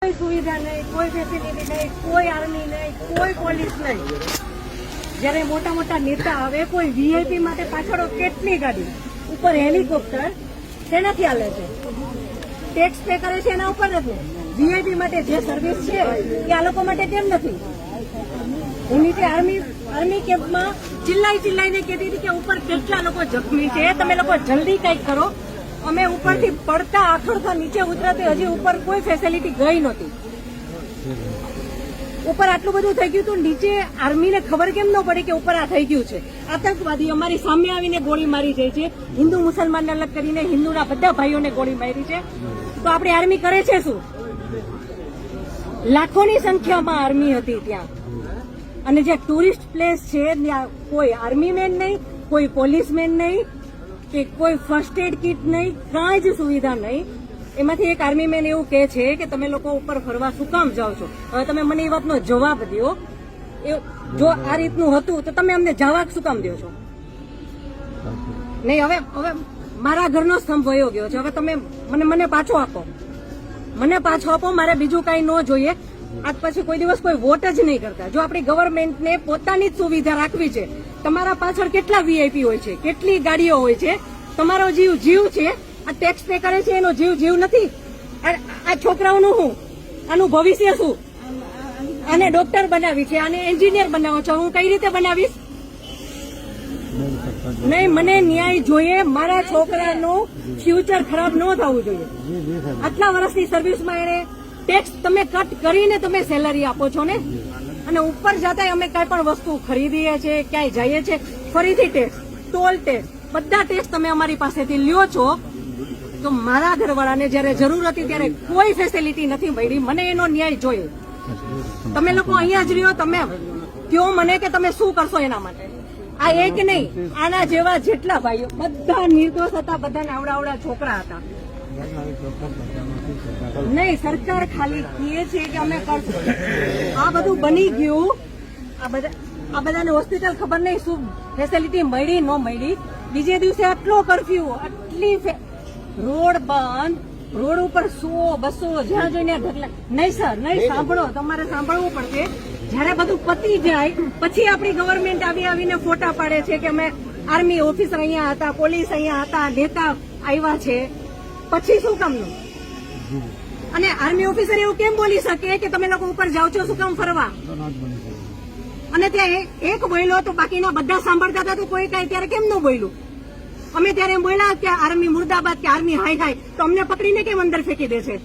कोई सुविधा नहीं, कोई फैसिलिटी नहीं, कोई आर्मी नहीं, कोई પોલીસ નહીં। જ્યારે મોટા મોટા નેતા આવે કોઈ વીઆઈપી માટે પાછળ કેટલી ગાડી ઉપર હેલિકોપ્ટર શેનાથી હાલે છે? ટેક્સ પે કરે છે એના ઉપર નથી। વીઆઈપી માટે જે સર્વિસ છે એ આ લોકો માટે કેમ નથી? હું નીચે આર્મી કેમ્પમાં ચિલ્લાઈને કહેતી હતી કે ઉપર કેટલા લોકો જખમી છે, તમે લોકો જલ્દી કંઈક કરો। અમે ઉપરથી પડતા આખડતા નીચે ઉતરતી હજી ઉપર કોઈ ફેસિલિટી ગઈ નહોતી। ઉપર આટલું બધું થઈ ગયું હતું, નીચે આર્મીને ખબર કેમ ન પડી કે ઉપર આ થઈ ગયું છે? આતંકવાદી અમારી સામે આવીને ગોળી મારી જાય છે, હિન્દુ મુસલમાનને અલગ કરીને હિન્દુના બધા ભાઈઓને ગોળી મારી છે। તો આપણી આર્મી કરે છે શું? લાખોની સંખ્યામાં આર્મી હતી ત્યાં, અને જે ટુરિસ્ટ પ્લેસ છે ત્યાં કોઈ આર્મી મેન નહીં, કોઈ પોલીસમેન નહીં કે કોઈ ફર્સ્ટ એડ કિટ નહીં, કાંઈ જ સુવિધા નહીં। એમાંથી એક આર્મી મેન એવું કહે છે કે તમે લોકો ઉપર ફરવા શું કામ જાઓ છો? હવે તમે મને એ વાતનો જવાબ દો। જો આ રીતનું હતું તો તમે અમને જવાબ શું કામ દો છો? નહીં, હવે મારા ઘરનો સ્તંભ વયો ગયો છે, હવે તમે મને પાછો આપો, મારે બીજું કઈ ન જોઈએ। આજ પછી કોઈ દિવસ કોઈ વોટ જ નહીં કરતા। જો આપણી ગવર્મેન્ટને પોતાની જ સુવિધા રાખવી છે, તમારા પાછળ કેટલા વીઆઈપી હોય છે, કેટલી ગાડીઓ હોય છે, તમારો જીવ છે, આ ટેક્સ પે કરે છે એનો જીવ નથી? આ છોકરાઓનું શું, આનું ભવિષ્ય શું? આને ડોક્ટર બનાવી છે, આને એન્જિનિયર બનાવો છો, હું કઈ રીતે બનાવીશ? નહીં, મને ન્યાય જોઈએ, મારા છોકરાનું ફ્યુચર ખરાબ ન થવું જોઈએ। આટલા વર્ષની સર્વિસમાં એને ટેક્સ તમે કટ કરીને તમે સેલરી આપો છો ને, અને ઉપર જતા અમે કઈ પણ વસ્તુ ખરીદીએ છીએ, ક્યાંય જઈએ છીએ, ફરીથી ટેક્સ, ટોલ ટેક્સ, બધા ટેક્સ તમે અમારી પાસેથી લ્યો છો। તો મારા ઘરવાળાને જયારે જરૂર હતી ત્યારે કોઈ ફેસિલિટી નથી મળી, મને એનો ન્યાય જોઈએ। તમે લોકો અહીંયા જ રહ્યો, તમે કહો મને કે તમે શું કરશો એના માટે। આ એક નહીં, આના જેવા જેટલા ભાઈઓ બધા નિર્દોષ હતા, બધાને આવડા છોકરા હતા। નહીં, સરકાર ખાલી કહે છે કે અમે કરશું, આ બધું બની ગયું, આ બધાને હોસ્પિટલ ખબર નહીં શું ફેસિલિટી મળી ન મળી। બીજે દિવસે આટલો કરફ્યુ, આટલી રોડ બંધ, રોડ ઉપર 100-200 જ્યાં જોઈને ઢગલા। નહીં સર, નહીં, સાંભળો, તમારે સાંભળવું પડશે। જયારે બધું પતી જાય પછી આપણી ગવર્મેન્ટ આવીને ફોટા પાડે છે કે અમે આર્મી ઓફિસર અહીંયા હતા, પોલીસ અહીંયા હતા, નેતા આવ્યા છે, પછી શું કામનું? અને આર્મી ઓફિસર એવું કેમ બોલી શકે કે તમે લોકો ઉપર જાઓ છો શું કામ ફરવા? અને ત્યાં એક બોલ્યો તો બાકીના બધા સાંભળતા હતા, તો કોઈ કઈ ત્યારે કેમ ન બોલ્યું? અમે ત્યારે એમ બોલ્યા કે આર્મી મુર્દાબાદ કે આર્મી હાય હાય, તો અમને પકડીને કેમ અંદર ફેંકી દે છે?